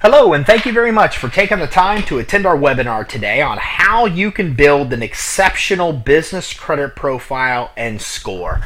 Hello, and thank you very much for taking the time to attend our webinar today on how you can build an exceptional business credit profile and score.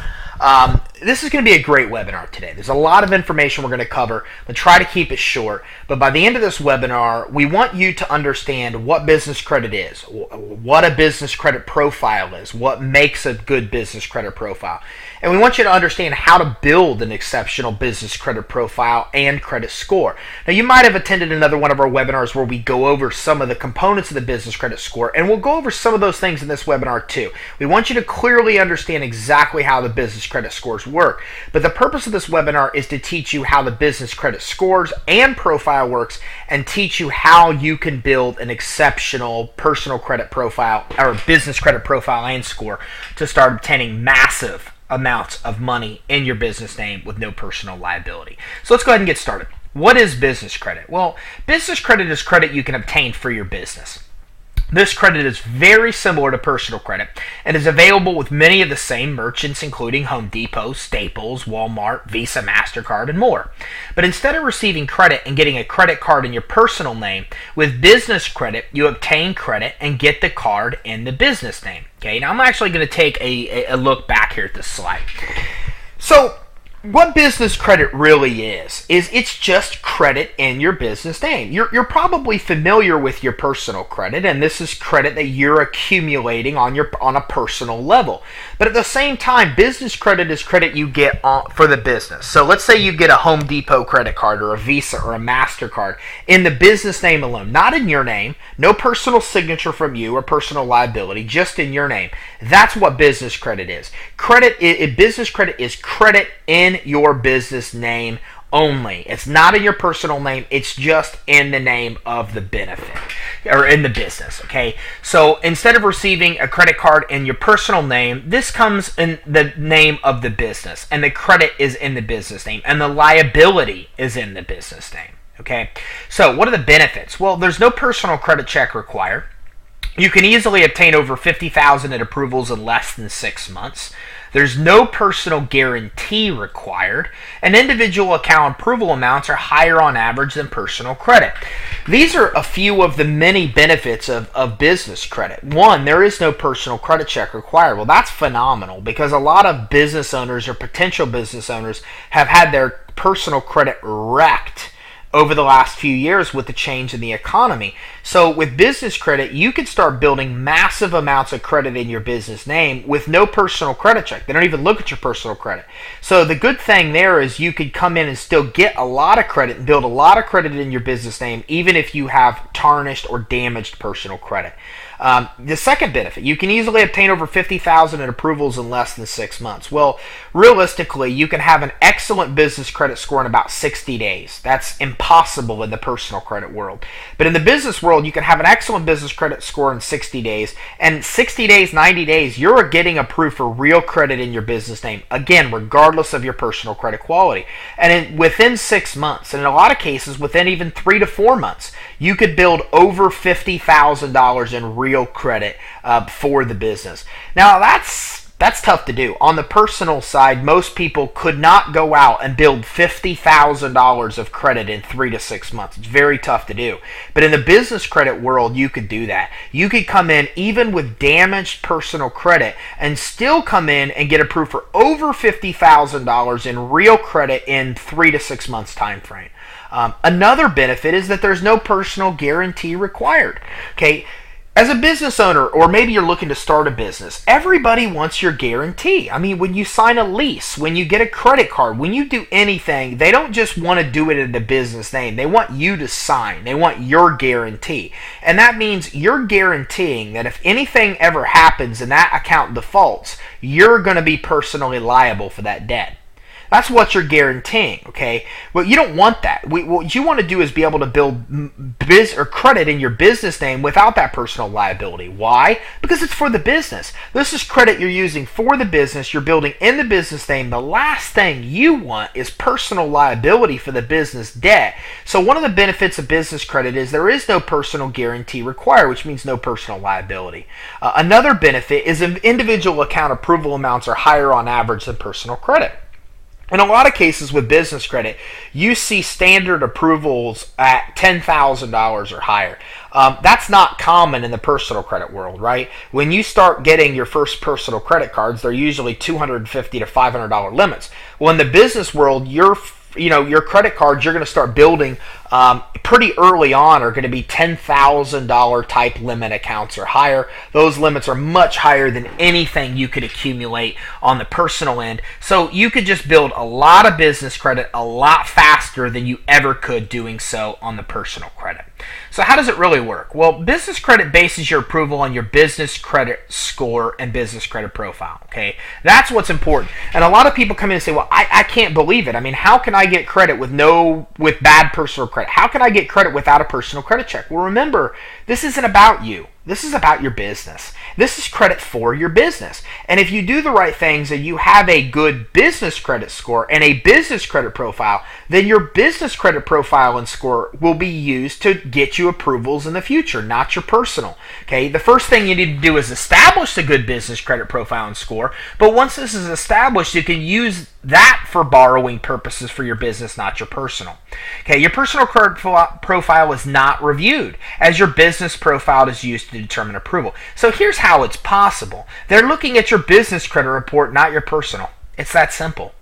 This is going to be a great webinar today. There's a lot of information we're going to cover, but try to keep it short. But by the end of this webinar, we want you to understand what business credit is, what a business credit profile is, what makes a good business credit profile. And we want you to understand how to build an exceptional business credit profile and credit score. Now, you might have attended another one of our webinars where we go over some of the components of the business credit score, and we'll go over some of those things in this webinar too. We want you to clearly understand exactly how the business credit scores work. But the purpose of this webinar is to teach you how the business credit scores and profile works, and teach you how you can build an exceptional personal credit profile or business credit profile and score to start obtaining massive amounts of money in your business name with no personal liability. So let's go ahead and get started. What is business credit? Well, business credit is credit you can obtain for your business. This credit is very similar to personal credit and is available with many of the same merchants, including Home Depot, Staples, Walmart, Visa, MasterCard, and more. But instead of receiving credit and getting a credit card in your personal name, with business credit, you obtain credit and get the card in the business name. Okay, now I'm actually going to take a look back here at this slide. So, what business credit really is it's just credit in your business name. You're probably familiar with your personal credit, and this is credit that you're accumulating on a personal level. But at the same time, business credit is credit you get for the business. So let's say you get a Home Depot credit card or a Visa or a MasterCard in the business name alone, not in your name, no personal signature from you or personal liability, just in your name. That's what business credit is. Business credit is credit in your business name only. It's not in your personal name. It's just in the name of the benefit or in the business. Okay. So instead of receiving a credit card in your personal name, this comes in the name of the business, and the credit is in the business name, and the liability is in the business name. Okay. So what are the benefits? Well, there's no personal credit check required. You can easily obtain over $50,000 in approvals in less than 6 months. There's no personal guarantee required, and individual account approval amounts are higher on average than personal credit. These are a few of the many benefits of business credit. One, there is no personal credit check required. Well, that's phenomenal, because a lot of business owners or potential business owners have had their personal credit wrecked over the last few years with the change in the economy. So with business credit, you can start building massive amounts of credit in your business name with no personal credit check. They don't even look at your personal credit. So the good thing there is you could come in and still get a lot of credit and build a lot of credit in your business name, even if you have tarnished or damaged personal credit. The second benefit, you can easily obtain over $50,000 in approvals in less than 6 months. Well, realistically, you can have an excellent business credit score in about 60 days. That's impossible in the personal credit world. But in the business world, you can have an excellent business credit score in 60 days. And 60 days, 90 days, you're getting approved for real credit in your business name. Again, regardless of your personal credit quality. And within 6 months, and in a lot of cases, within even 3 to 4 months, you could build over $50,000 in real credit for the business. Now, that's tough to do. On the personal side, most people could not go out and build $50,000 of credit in 3 to 6 months. It's very tough to do. But in the business credit world, you could do that. You could come in even with damaged personal credit and still come in and get approved for over $50,000 in real credit in 3 to 6 months time frame. Another benefit is that there's no personal guarantee required. Okay. As a business owner, or maybe you're looking to start a business, everybody wants your guarantee. I mean, when you sign a lease, when you get a credit card, when you do anything, they don't just want to do it in the business name. They want you to sign. They want your guarantee. And that means you're guaranteeing that if anything ever happens and that account defaults, you're going to be personally liable for that debt. That's what you're guaranteeing, okay? Well, you don't want that. What you want to do is be able to build credit in your business name without that personal liability. Why? Because it's for the business. This is credit you're using for the business. You're building in the business name. The last thing you want is personal liability for the business debt. So one of the benefits of business credit is there is no personal guarantee required, which means no personal liability. Another benefit is individual account approval amounts are higher on average than personal credit. In a lot of cases with business credit, you see standard approvals at $10,000 or higher. That's not common in the personal credit world, right? When you start getting your first personal credit cards, they're usually $250 to $500 limits. Well, in the business world, your credit cards you're going to start building pretty early on are going to be $10,000 type limit accounts or higher. Those limits are much higher than anything you could accumulate on the personal end. So you could just build a lot of business credit a lot faster than you ever could doing so on the personal credit. So how does it really work? Well, business credit bases your approval on your business credit score and business credit profile. Okay, that's what's important. And a lot of people come in and say, well, I can't believe it. I mean, how can I get credit with bad personal credit? How can I get credit without a personal credit check? Well, remember, this isn't about you. This is about your business. This is credit for your business. And if you do the right things and you have a good business credit score and a business credit profile, then your business credit profile and score will be used to get you approvals in the future, not your personal. Okay, the first thing you need to do is establish a good business credit profile and score. But once this is established, you can use that for borrowing purposes for your business, not your personal. Okay, your personal credit profile is not reviewed as your business profile is used to determine approval. So here's how it's possible. They're looking at your business credit report, not your personal. It's that simple.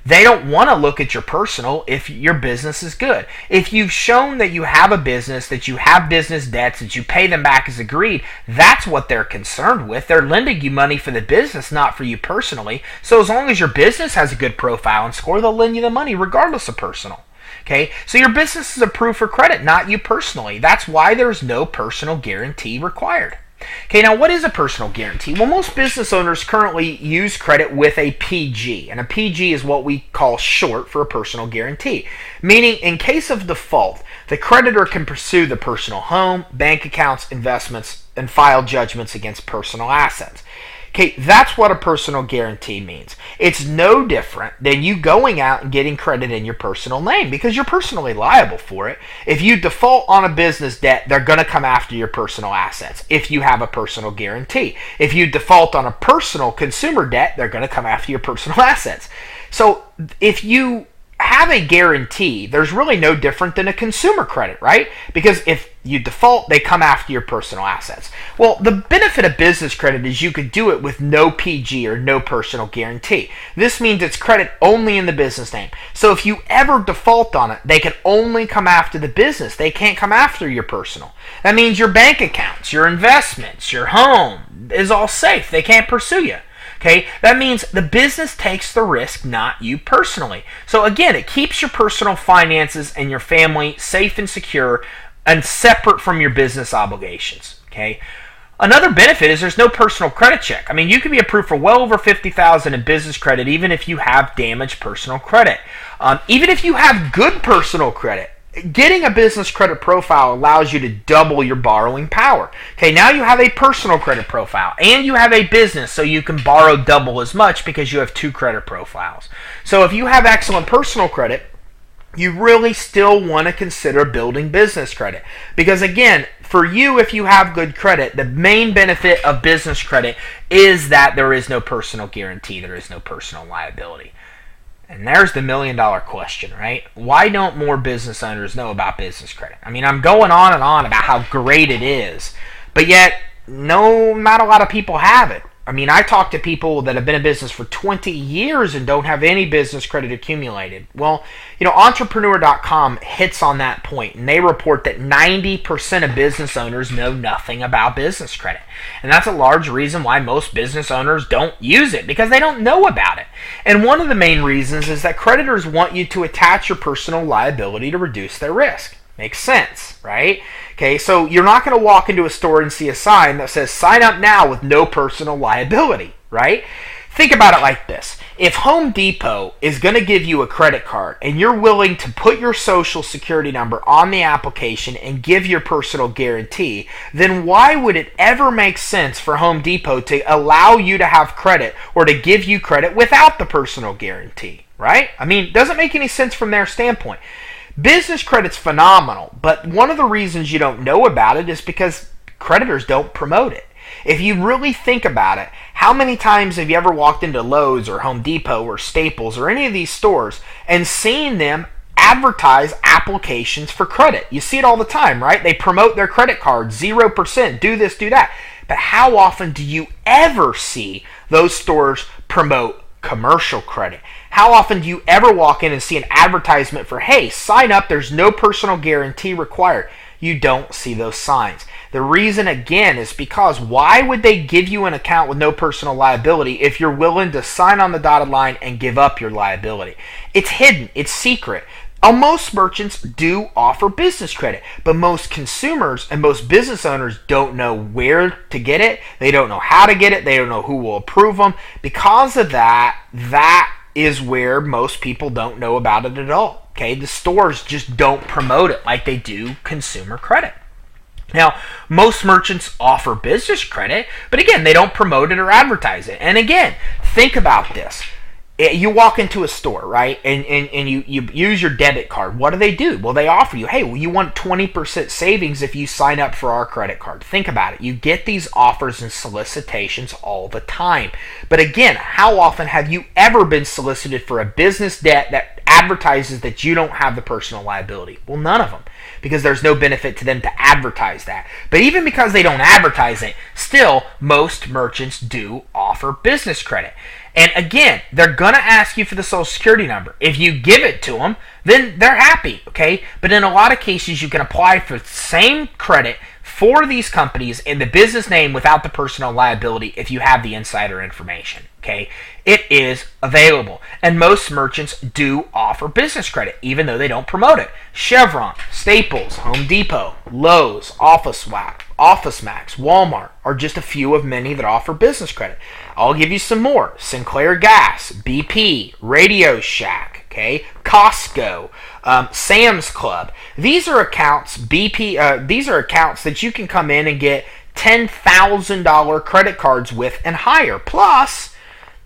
They don't want to look at your personal if your business is good. If you've shown that you have a business, that you have business debts, that you pay them back as agreed, that's what they're concerned with. They're lending you money for the business, not for you personally. So as long as your business has a good profile and score, they'll lend you the money regardless of personal. Okay, so your business is approved for credit, not you personally. That's why there's no personal guarantee required. Okay, now what is a personal guarantee? Well, most business owners currently use credit with a PG, and a PG is what we call short for a personal guarantee, meaning in case of default, the creditor can pursue the personal home, bank accounts, investments, and file judgments against personal assets. Okay, that's what a personal guarantee means. It's no different than you going out and getting credit in your personal name because you're personally liable for it. If you default on a business debt, they're going to come after your personal assets if you have a personal guarantee. If you default on a personal consumer debt, they're going to come after your personal assets. So if you have a guarantee, there's really no different than a consumer credit, right? Because if you default, they come after your personal assets. Well, the benefit of business credit is you could do it with no PG or no personal guarantee. This means it's credit only in the business name. So if you ever default on it, they can only come after the business. They can't come after your personal. That means your bank accounts, your investments, your home is all safe. They can't pursue you. Okay, that means the business takes the risk, not you personally. So again, it keeps your personal finances and your family safe and secure and separate from your business obligations. Okay. Another benefit is there's no personal credit check. I mean, you can be approved for well over $50,000 in business credit even if you have damaged personal credit. Even if you have good personal credit, getting a business credit profile allows you to double your borrowing power. Okay, now you have a personal credit profile and you have a business, so you can borrow double as much because you have two credit profiles. So if you have excellent personal credit, you really still want to consider building business credit. Because again, for you, if you have good credit, the main benefit of business credit is that there is no personal guarantee, there is no personal liability. And there's the $1 million question, right? Why don't more business owners know about business credit? I mean, I'm going on and on about how great it is, but yet not a lot of people have it. I mean, I talk to people that have been in business for 20 years and don't have any business credit accumulated. Well, Entrepreneur.com hits on that point, and they report that 90% of business owners know nothing about business credit. And that's a large reason why most business owners don't use it, because they don't know about it. And one of the main reasons is that creditors want you to attach your personal liability to reduce their risk. Makes sense, right? Okay, so you're not going to walk into a store and see a sign that says sign up now with no personal liability, right? Think about it like this. If Home Depot is going to give you a credit card and you're willing to put your social security number on the application and give your personal guarantee, then why would it ever make sense for Home Depot to allow you to have credit or to give you credit without the personal guarantee, right? I mean, it doesn't make any sense from their standpoint. Business credit's phenomenal, but one of the reasons you don't know about it is because creditors don't promote it. If you really think about it, how many times have you ever walked into Lowe's or Home Depot or Staples or any of these stores and seen them advertise applications for credit? You see it all the time, right? They promote their credit cards, 0%, do this, do that. But how often do you ever see those stores promote commercial credit? How often do you ever walk in and see an advertisement for, hey, sign up, there's no personal guarantee required? You don't see those signs. The reason, again, is because why would they give you an account with no personal liability if you're willing to sign on the dotted line and give up your liability? It's hidden. It's secret. Most merchants do offer business credit, but most consumers and most business owners don't know where to get it. They don't know how to get it. They don't know who will approve them. Because of that is where most people don't know about it at all. Okay, the stores just don't promote it like they do consumer credit. Now, most merchants offer business credit, but again, they don't promote it or advertise it. And again, think about this. You walk into a store, right, and you use your debit card. What do? Well, they offer you, hey, well, you want 20% savings if you sign up for our credit card. Think about it. You get these offers and solicitations all the time. But again, how often have you ever been solicited for a business debt that advertises that you don't have the personal liability? Well, none of them, because there's no benefit to them to advertise that. But even because they don't advertise it, still, most merchants do offer business credit. And again, they're going to ask you for the social security number. If you give it to them, then they're happy, okay? But in a lot of cases, you can apply for the same credit for these companies in the business name without the personal liability if you have the insider information, okay? It is available. And most merchants do offer business credit, even though they don't promote it. Chevron, Staples, Home Depot, Lowe's, OfficeMax, Walmart are just a few of many that offer business credit. I'll give you some more. Sinclair Gas, BP, Radio Shack, okay, Costco, Sam's Club. These are accounts. These are accounts that you can come in and get $10,000 credit cards with and higher. Plus,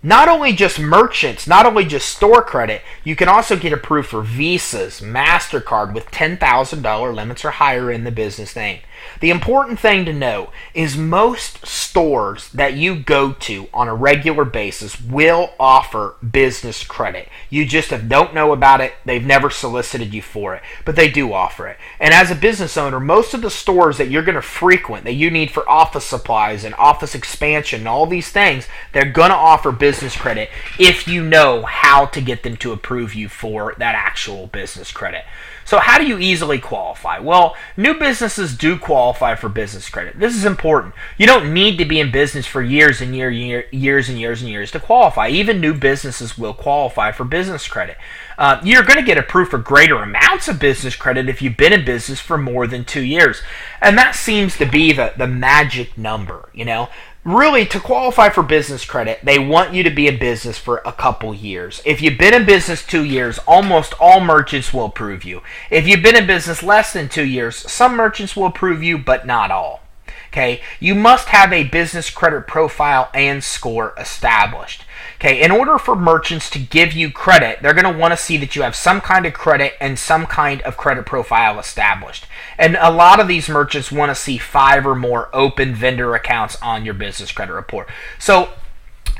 not only just merchants, not only just store credit, you can also get approved for Visas, MasterCard with $10,000 limits or higher in the business name. The important thing to know is most stores that you go to on a regular basis will offer business credit. You just don't know about it. They've never solicited you for it, but they do offer it. And as a business owner, most of the stores that you're going to frequent, that you need for office supplies and office expansion and all these things, they're going to offer business credit if you know how to get them to approve you for that actual business credit. So how do you easily qualify? Well, new businesses do qualify for business credit. This is important. You don't need to be in business for years and years to qualify. Even new businesses will qualify for business credit. You're going to get approved for greater amounts of business credit if you've been in business for more than 2 years. And that seems to be the magic number, you know. Really, to qualify for business credit, they want you to be in business for a couple years. If you've been in business 2 years, almost all merchants will approve you. If you've been in business less than 2 years, some merchants will approve you, but not all. Okay, you must have a business credit profile and score established. Okay, in order for merchants to give you credit, they're going to want to see that you have some kind of credit and some kind of credit profile established. And a lot of these merchants want to see 5 or more open vendor accounts on your business credit report. So,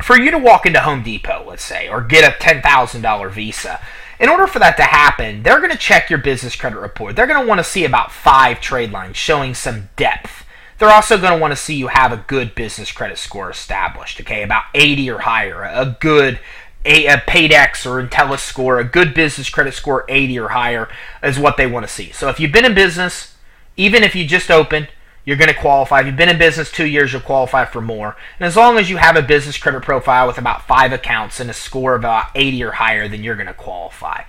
for you to walk into Home Depot, let's say, or get a $10,000 Visa, in order for that to happen, they're going to check your business credit report. They're going to want to see about 5 trade lines showing some depth. They're also going to want to see you have a good business credit score established, okay, about 80 or higher, a good Paydex or Intellis score, a good business credit score 80 or higher is what they want to see. So if you've been in business, even if you just opened, you're going to qualify. If you've been in business 2 years, you'll qualify for more. And as long as you have a business credit profile with about 5 accounts and a score of about 80 or higher, then you're going to qualify.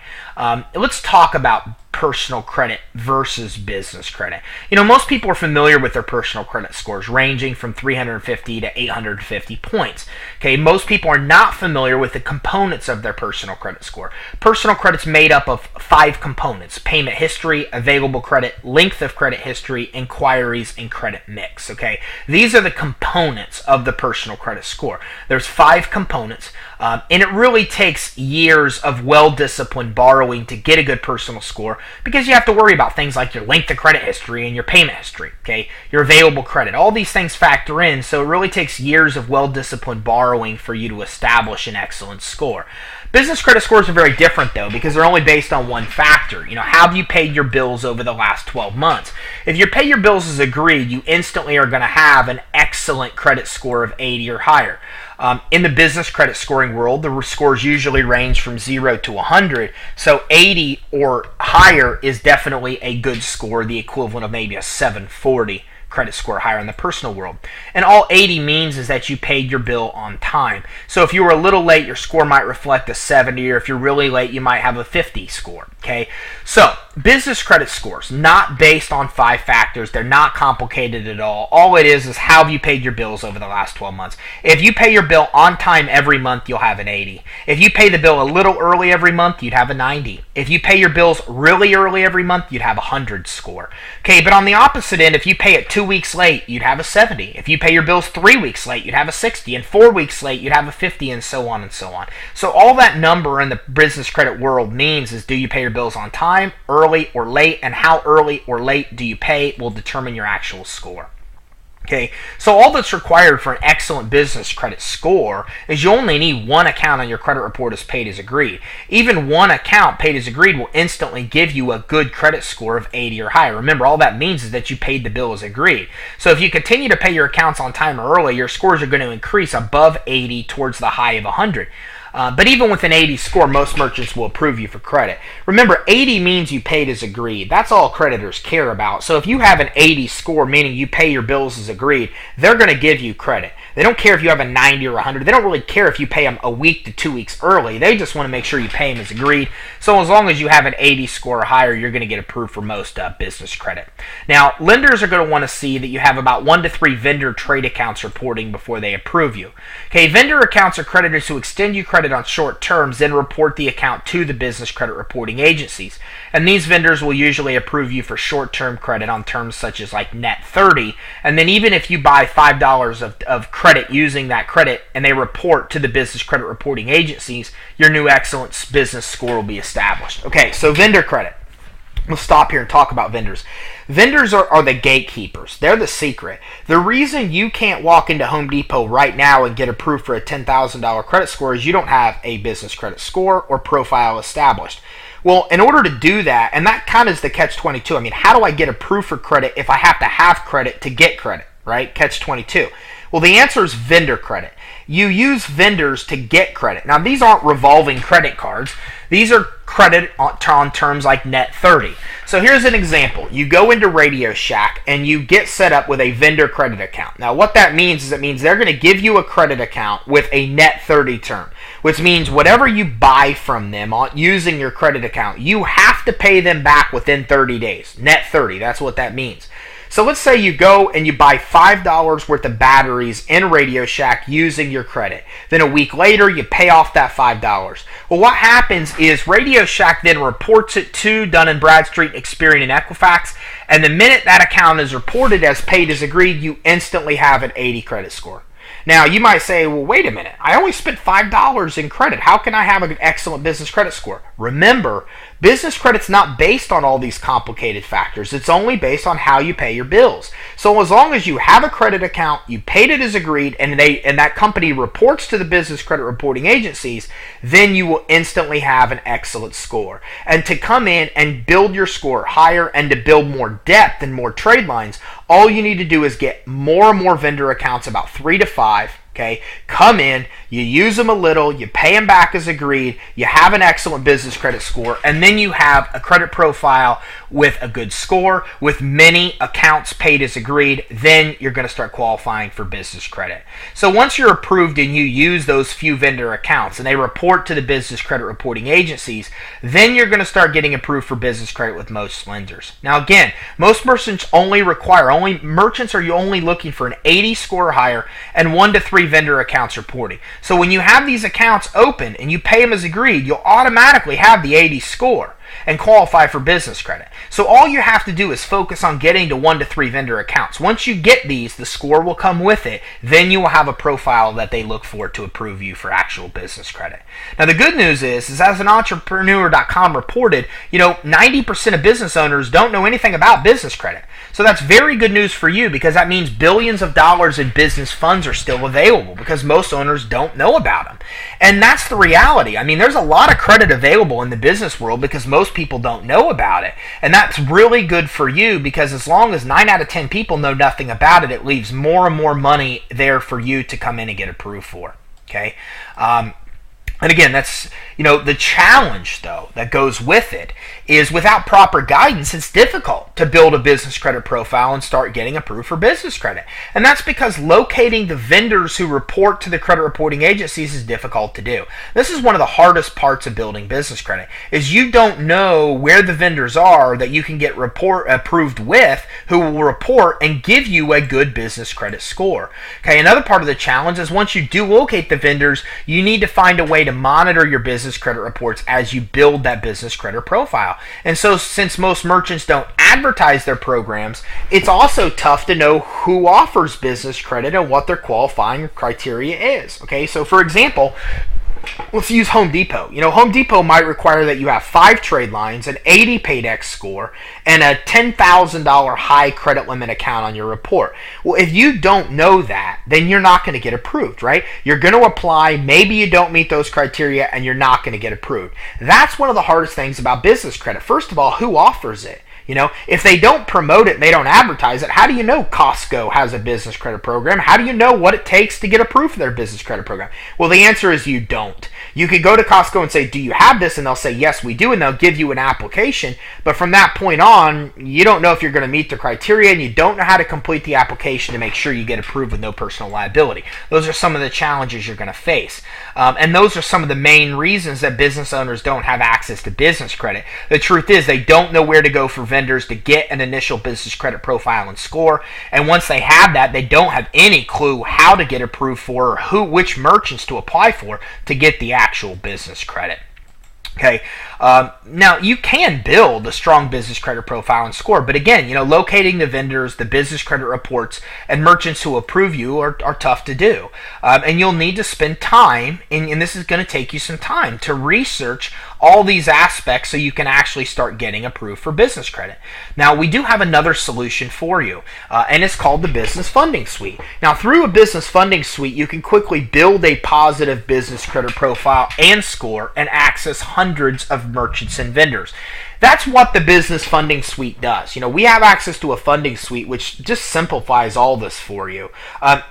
Let's talk about personal credit versus business credit. You know, most people are familiar with their personal credit scores ranging from 350 to 850 points. Okay, most people are not familiar with the components of their personal credit score. Personal credit's made up of 5 components: payment history, available credit, length of credit history, inquiries, and credit mix. Okay, these are the components of the personal credit score. There's 5 components. And it really takes years of well-disciplined borrowing to get a good personal score, because you have to worry about things like your length of credit history and your payment history, okay? Your available credit. All these things factor in, so it really takes years of well-disciplined borrowing for you to establish an excellent score. Business credit scores are very different, though, because they're only based on one factor. Have you paid your bills over the last 12 months? If you pay your bills as agreed, you instantly are going to have an excellent credit score of 80 or higher. In the business credit scoring world, the scores usually range from 0 to 100, so 80 or higher is definitely a good score, the equivalent of maybe a 740 credit score higher in the personal world. And all 80 means is that you paid your bill on time. So if you were a little late, your score might reflect a 70, or if you're really late, you might have a 50 score. Okay, so business credit scores, not based on 5 factors. They're not complicated at all. All it is how have you paid your bills over the last 12 months. If you pay your bill on time every month, you'll have an 80. If you pay the bill a little early every month, you'd have a 90. If you pay your bills really early every month, you'd have a 100 score. Okay, but on the opposite end, if you pay it 2 weeks late, you'd have a 70. If you pay your bills 3 weeks late, you'd have a 60. And 4 weeks late, you'd have a 50, and so on and so on. So all that number in the business credit world means is, do you pay your bills on time, early, or late, and how early or late do you pay will determine your actual score. Okay, so all that's required for an excellent business credit score is you only need one account on your credit report as paid as agreed. Even one account paid as agreed will instantly give you a good credit score of 80 or higher. Remember, all that means is that you paid the bill as agreed. So if you continue to pay your accounts on time or early, your scores are going to increase above 80 towards the high of 100. But even with an 80 score, most merchants will approve you for credit. Remember, 80 means you paid as agreed. That's all creditors care about. So if you have an 80 score, meaning you pay your bills as agreed, they're going to give you credit. They don't care if you have a 90 or 100. They don't really care if you pay them a week to 2 weeks early. They just want to make sure you pay them as agreed. So as long as you have an 80 score or higher, you're going to get approved for most business credit. Now, lenders are going to want to see that you have about 1 to 3 vendor trade accounts reporting before they approve you. Okay, vendor accounts are creditors who extend you credit on short terms, then report the account to the business credit reporting agencies. And these vendors will usually approve you for short-term credit on terms such as like net 30. And then even if you buy $5 of credit using that credit and they report to the business credit reporting agencies, your new excellent business score will be established. Okay, so vendor credit. We'll stop here and talk about vendors. Vendors are the gatekeepers. They're the secret. The reason you can't walk into Home Depot right now and get approved for a $10,000 credit score is you don't have a business credit score or profile established. Well, in order to do that, and that kind of is the catch-22. I mean, how do I get approved for credit if I have to have credit to get credit, right? Catch-22. Well, the answer is vendor credit. You use vendors to get credit. Now, these aren't revolving credit cards. These are credit on terms like net 30. So here's an example. You go into Radio Shack and you get set up with a vendor credit account. Now, what that means is it means they're going to give you a credit account with a net 30 term, which means whatever you buy from them using your credit account, you have to pay them back within 30 days. Net 30, that's what that means. So let's say you go and you buy $5 worth of batteries in Radio Shack using your credit. Then a week later, you pay off that $5. Well, what happens is Radio Shack then reports it to Dun & Bradstreet, Experian, and Equifax. And the minute that account is reported as paid as agreed, you instantly have an 80 credit score. Now, you might say, well, wait a minute. I only spent $5 in credit. How can I have an excellent business credit score? Remember, business credit's not based on all these complicated factors. It's only based on how you pay your bills. So as long as you have a credit account, you paid it as agreed, and that company reports to the business credit reporting agencies, then you will instantly have an excellent score. And to come in and build your score higher and to build more depth and more trade lines, all you need to do is get more and more vendor accounts, about 3 to 5. Okay, come in, you use them a little, you pay them back as agreed, you have an excellent business credit score, and then you have a credit profile with a good score, with many accounts paid as agreed. Then you're going to start qualifying for business credit. So once you're approved and you use those few vendor accounts and they report to the business credit reporting agencies, then you're going to start getting approved for business credit with most lenders. Now again, most merchants are only looking for an 80 score or higher and 1 to 3 vendor accounts reporting. So when you have these accounts open and you pay them as agreed, you'll automatically have the 80 score. and qualify for business credit. So all you have to do is focus on getting to 1 to 3 vendor accounts. Once you get these, the score will come with it. Then you will have a profile that they look for to approve you for actual business credit. Now the good news is as an entrepreneur.com reported, 90% of business owners don't know anything about business credit. So that's very good news for you, because that means billions of dollars in business funds are still available because most owners don't know about them. And that's the reality. I mean, there's a lot of credit available in the business world because most people don't know about it. And that's really good for you, because as long as 9 out of 10 people know nothing about it, it leaves more and more money there for you to come in and get approved for. Okay? And again, that's, the challenge, though, that goes with it is without proper guidance, it's difficult to build a business credit profile and start getting approved for business credit. And that's because locating the vendors who report to the credit reporting agencies is difficult to do. This is one of the hardest parts of building business credit, is you don't know where the vendors are that you can get approved with, who will report and give you a good business credit score. Okay, another part of the challenge is once you do locate the vendors, you need to find a way to monitor your business credit reports as you build that business credit profile. And so since most merchants don't advertise their programs, it's also tough to know who offers business credit and what their qualifying criteria is. Okay, so for example, let's use Home Depot. Home Depot might require that you have 5 trade lines, an 80 Paydex score, and a $10,000 high credit limit account on your report. Well, if you don't know that, then you're not going to get approved, right? You're going to apply, maybe you don't meet those criteria, and you're not going to get approved. That's one of the hardest things about business credit. First of all, who offers it? If they don't promote it and they don't advertise it, how do you know Costco has a business credit program? How do you know what it takes to get approved for their business credit program? Well, the answer is you don't. You could go to Costco and say, do you have this? And they'll say, yes, we do. And they'll give you an application. But from that point on, you don't know if you're going to meet the criteria, and you don't know how to complete the application to make sure you get approved with no personal liability. Those are some of the challenges you're going to face. And those are some of the main reasons that business owners don't have access to business credit. The truth is they don't know where to go for vendors to get an initial business credit profile and score. And once they have that, they don't have any clue how to get approved for, or which merchants to apply for to get the actual business credit. Okay, now you can build a strong business credit profile and score, but again, locating the vendors, the business credit reports, and merchants who approve you are tough to do. And you'll need to spend time, and this is going to take you some time to research all these aspects so you can actually start getting approved for business credit. Now, we do have another solution for you, and it's called the Business Funding Suite. Now, through a Business Funding Suite, you can quickly build a positive business credit profile and score and access hundreds of merchants and vendors. That's what the Business Funding Suite does. We have access to a funding suite which just simplifies all this for you.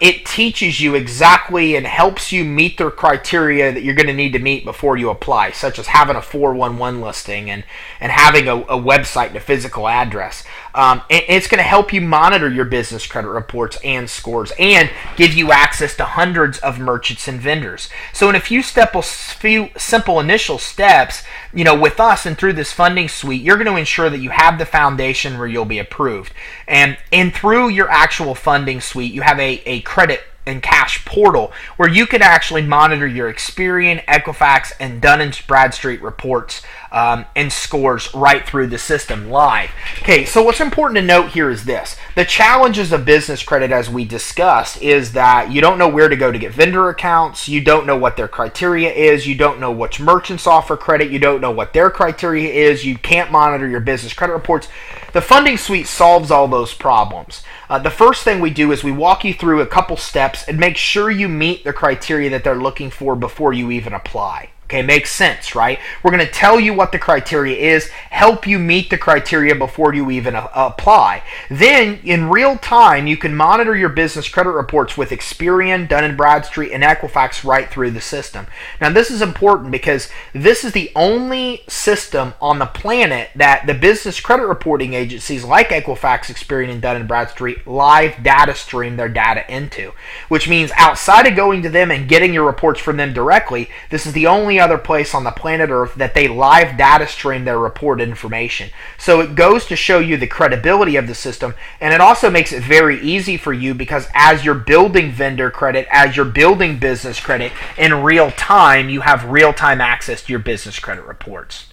It teaches you exactly and helps you meet the criteria that you're going to need to meet before you apply, such as having a 411 listing and having a website and a physical address. And it's going to help you monitor your business credit reports and scores and give you access to hundreds of merchants and vendors. So in a few simple initial steps, with us and through this funding suite, you're going to ensure that you have the foundation where you'll be approved. And through your actual funding suite, you have a credit and cash portal where you can actually monitor your Experian, Equifax, and Dun & Bradstreet reports and scores right through the system live. Okay, so what's important to note here is this. The challenges of business credit, as we discussed, is that you don't know where to go to get vendor accounts, you don't know what their criteria is, you don't know which merchants offer credit, you don't know what their criteria is, you can't monitor your business credit reports. The funding suite solves all those problems. The first thing we do is we walk you through a couple steps and make sure you meet the criteria that they're looking for before you even apply. Okay, makes sense, right? We're going to tell you what the criteria is, help you meet the criteria before you even apply. Then, in real time, you can monitor your business credit reports with Experian, Dun & Bradstreet, and Equifax right through the system. Now, this is important because this is the only system on the planet that the business credit reporting agencies like Equifax, Experian, and Dun & Bradstreet live data stream their data into, which means outside of going to them and getting your reports from them directly, this is the only other place on the planet Earth that they live data stream their report information. So it goes to show you the credibility of the system, and it also makes it very easy for you because as you're building vendor credit, as you're building business credit in real time, you have real-time access to your business credit reports.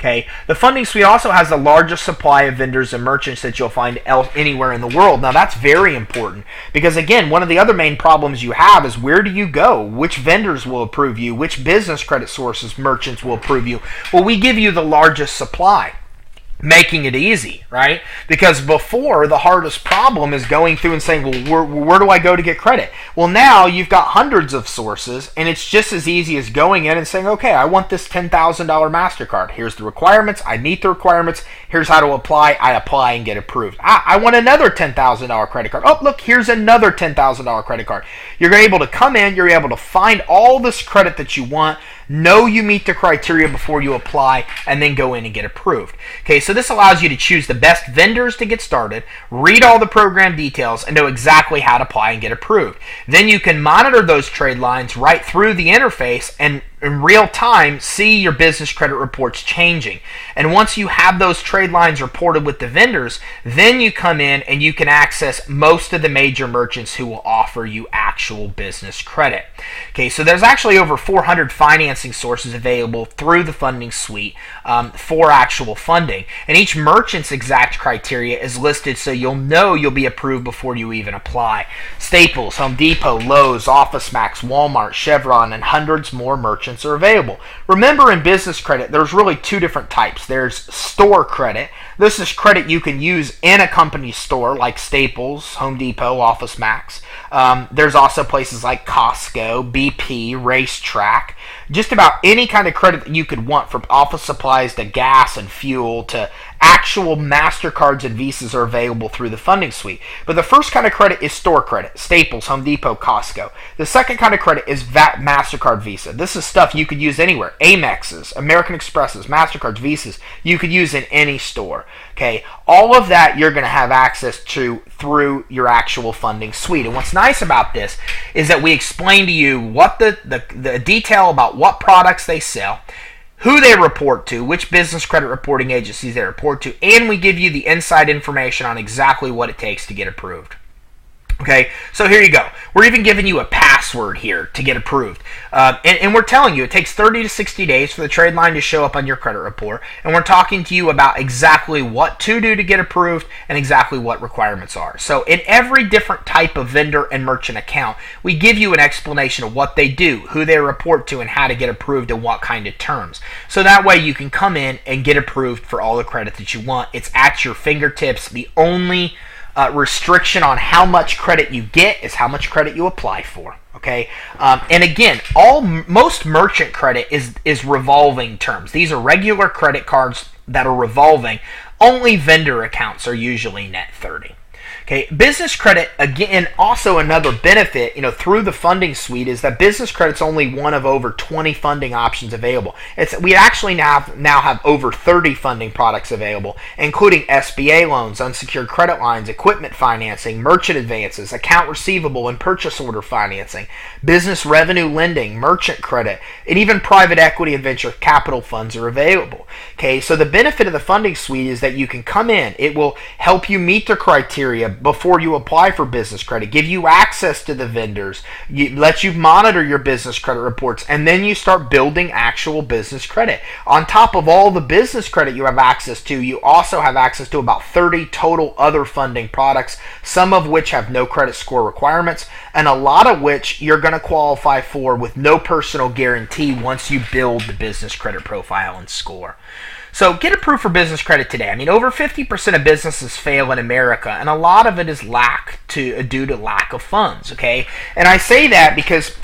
Okay, the Funding Suite also has the largest supply of vendors and merchants that you'll find anywhere in the world. Now that's very important because again, one of the other main problems you have is where do you go? Which vendors will approve you? Which business credit sources, merchants will approve you? Well, we give you the largest supply, making it easy, right? Because before, the hardest problem is going through and saying, well, where do I go to get credit? Well, now you've got hundreds of sources, and it's just as easy as going in and saying, okay, I want this $10,000 MasterCard. Here's the requirements. I meet the requirements. Here's how to apply. I apply and get approved. I want another $10,000 credit card. Oh, look, here's another $10,000 credit card. You're able to come in. You're able to find all this credit that you want, know you meet the criteria before you apply, and then go in and get approved. Okay, so this allows you to choose the best vendors to get started, read all the program details, and know exactly how to apply and get approved. Then you can monitor those trade lines right through the interface and in real time see your business credit reports changing. And once you have those trade lines reported with the vendors, then you come in and you can access most of the major merchants who will offer you actual business credit. Okay, so there's actually over 400 financing sources available through the Funding Suite for actual funding. And each merchant's exact criteria is listed so you'll know you'll be approved before you even apply. Staples, Home Depot, Lowe's, OfficeMax, Walmart, Chevron, and hundreds more merchants are available. Remember, in business credit, there's really two different types. There's store credit. This is credit you can use in a company's store like Staples, Home Depot, OfficeMax. There's also places like Costco, BP, Racetrack. Just about any kind of credit that you could want, from office supplies to gas and fuel to actual MasterCards and Visas, are available through the Funding Suite. But the first kind of credit is store credit, Staples, Home Depot, Costco. The second kind of credit is MasterCard Visa. This is stuff you could use anywhere. Amexes, American Expresses, MasterCards, Visas, you could use in any store. Okay, all of that you're going to have access to through your actual Funding Suite. And what's nice about this is that we explain to you what the detail about what products they sell, who they report to, which business credit reporting agencies they report to, and we give you the inside information on exactly what it takes to get approved. Okay, so here you go. We're even giving you a password here to get approved. And we're telling you it takes 30 to 60 days for the trade line to show up on your credit report. And we're talking to you about exactly what to do to get approved and exactly what requirements are. So in every different type of vendor and merchant account, we give you an explanation of what they do, who they report to, and how to get approved and what kind of terms. So that way you can come in and get approved for all the credit that you want. It's at your fingertips. The only restriction on how much credit you get is how much credit you apply for. Okay, and again, most merchant credit is revolving terms. These are regular credit cards that are revolving. Only vendor accounts are usually net 30. Okay, business credit, again, also another benefit, through the Funding Suite is that business credit's only one of over 20 funding options available. We actually now have over 30 funding products available, including SBA loans, unsecured credit lines, equipment financing, merchant advances, account receivable and purchase order financing, business revenue lending, merchant credit, and even private equity and venture capital funds are available. Okay, so the benefit of the Funding Suite is that you can come in. It will help you meet the criteria before you apply for business credit, give you access to the vendors, let you monitor your business credit reports, and then you start building actual business credit. On top of all the business credit you have access to, you also have access to about 30 total other funding products, some of which have no credit score requirements, and a lot of which you're going to qualify for with no personal guarantee once you build the business credit profile and score. So get approved for business credit today. I mean, over 50% of businesses fail in America, and a lot of it is due to lack of funds, okay? And I say that because,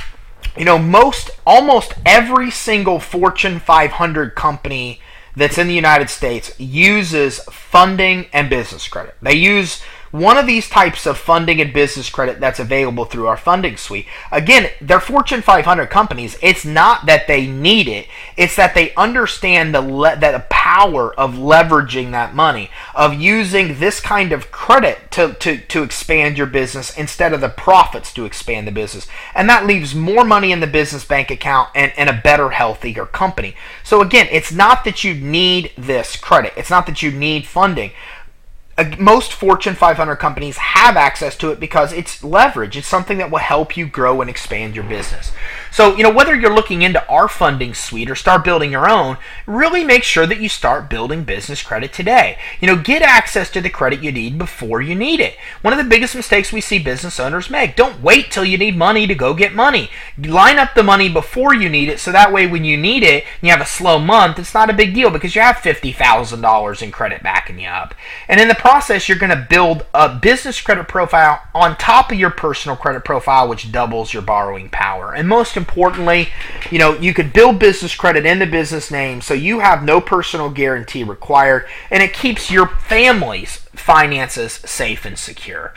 almost every single Fortune 500 company that's in the United States uses funding and business credit. They use one of these types of funding and business credit that's available through our Funding Suite. Again, they're Fortune 500 companies. It's not that they need it. It's that they understand the power of leveraging that money, of using this kind of credit to expand your business instead of the profits to expand the business. And that leaves more money in the business bank account and a better, healthier company. So again, it's not that you need this credit. It's not that you need funding. Most Fortune 500 companies have access to it because it's leverage. It's something that will help you grow and expand your business. So, whether you're looking into our funding suite or start building your own, really make sure that you start building business credit today. Get access to the credit you need before you need it. One of the biggest mistakes we see business owners make: don't wait till you need money to go get money. Line up the money before you need it, so that way when you need it and you have a slow month, it's not a big deal because you have $50,000 in credit backing you up. And in the process, you're going to build a business credit profile on top of your personal credit profile, which doubles your borrowing power. And most importantly, you could build business credit in the business name so you have no personal guarantee required, and it keeps your family's finances safe and secure.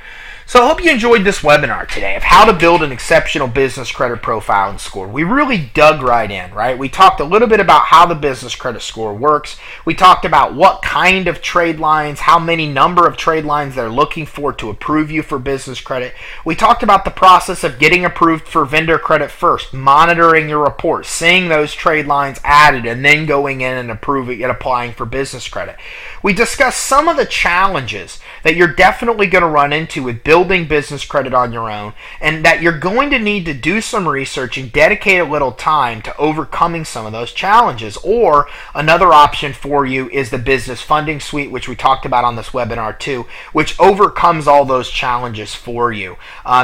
So I hope you enjoyed this webinar today of how to build an exceptional business credit profile and score. We really dug right in, right? We talked a little bit about how the business credit score works. We talked about what kind of trade lines, how many number of trade lines they're looking for to approve you for business credit. We talked about the process of getting approved for vendor credit first, monitoring your report, seeing those trade lines added, and then going in and approving and applying for business credit. We discussed some of the challenges that you're definitely going to run into with building business credit on your own, and that you're going to need to do some research and dedicate a little time to overcoming some of those challenges. Or another option for you is the business funding suite, which we talked about on this webinar too, which overcomes all those challenges for you.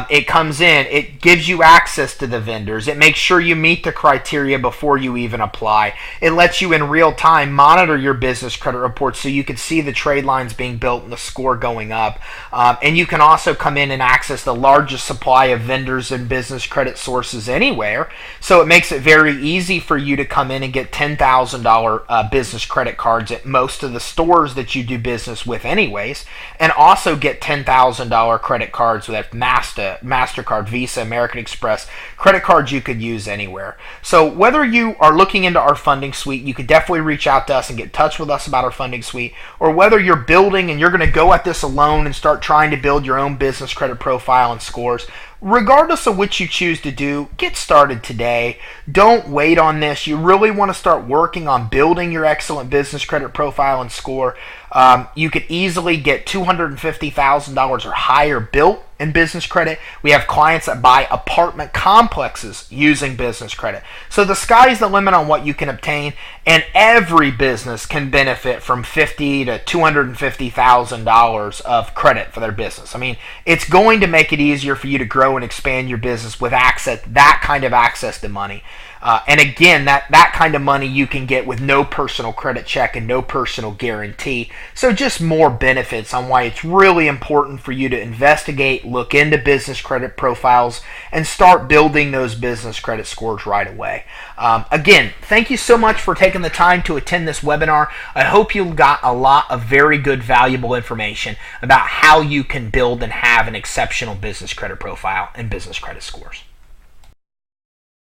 It comes in, it gives you access to the vendors, it makes sure you meet the criteria before you even apply. It lets you in real time monitor your business credit reports so you can see the trade lines being built and the score going up. And you can also come in and access the largest supply of vendors and business credit sources anywhere. So it makes it very easy for you to come in and get $10,000 business credit cards at most of the stores that you do business with anyways, and also get $10,000 credit cards with MasterCard, Visa, American Express, credit cards you could use anywhere. So whether you are looking into our funding suite, you could definitely reach out to us and get in touch with us about our funding suite, or whether you're building and you're going to go at this alone and start trying to build your own business credit profile and scores. Regardless of which you choose to do, get started today. Don't wait on this. You really want to start working on building your excellent business credit profile and score. You could easily get $250,000 or higher built in business credit. We have clients that buy apartment complexes using business credit. So the sky's the limit on what you can obtain, and every business can benefit from $50,000 to $250,000 of credit for their business. I mean, it's going to make it easier for you to grow and expand your business with that kind of access to money. And again, that kind of money you can get with no personal credit check and no personal guarantee. So just more benefits on why it's really important for you to investigate, look into business credit profiles, and start building those business credit scores right away. Again, thank you so much for taking the time to attend this webinar. I hope you got a lot of very good, valuable information about how you can build and have an exceptional business credit profile and business credit scores.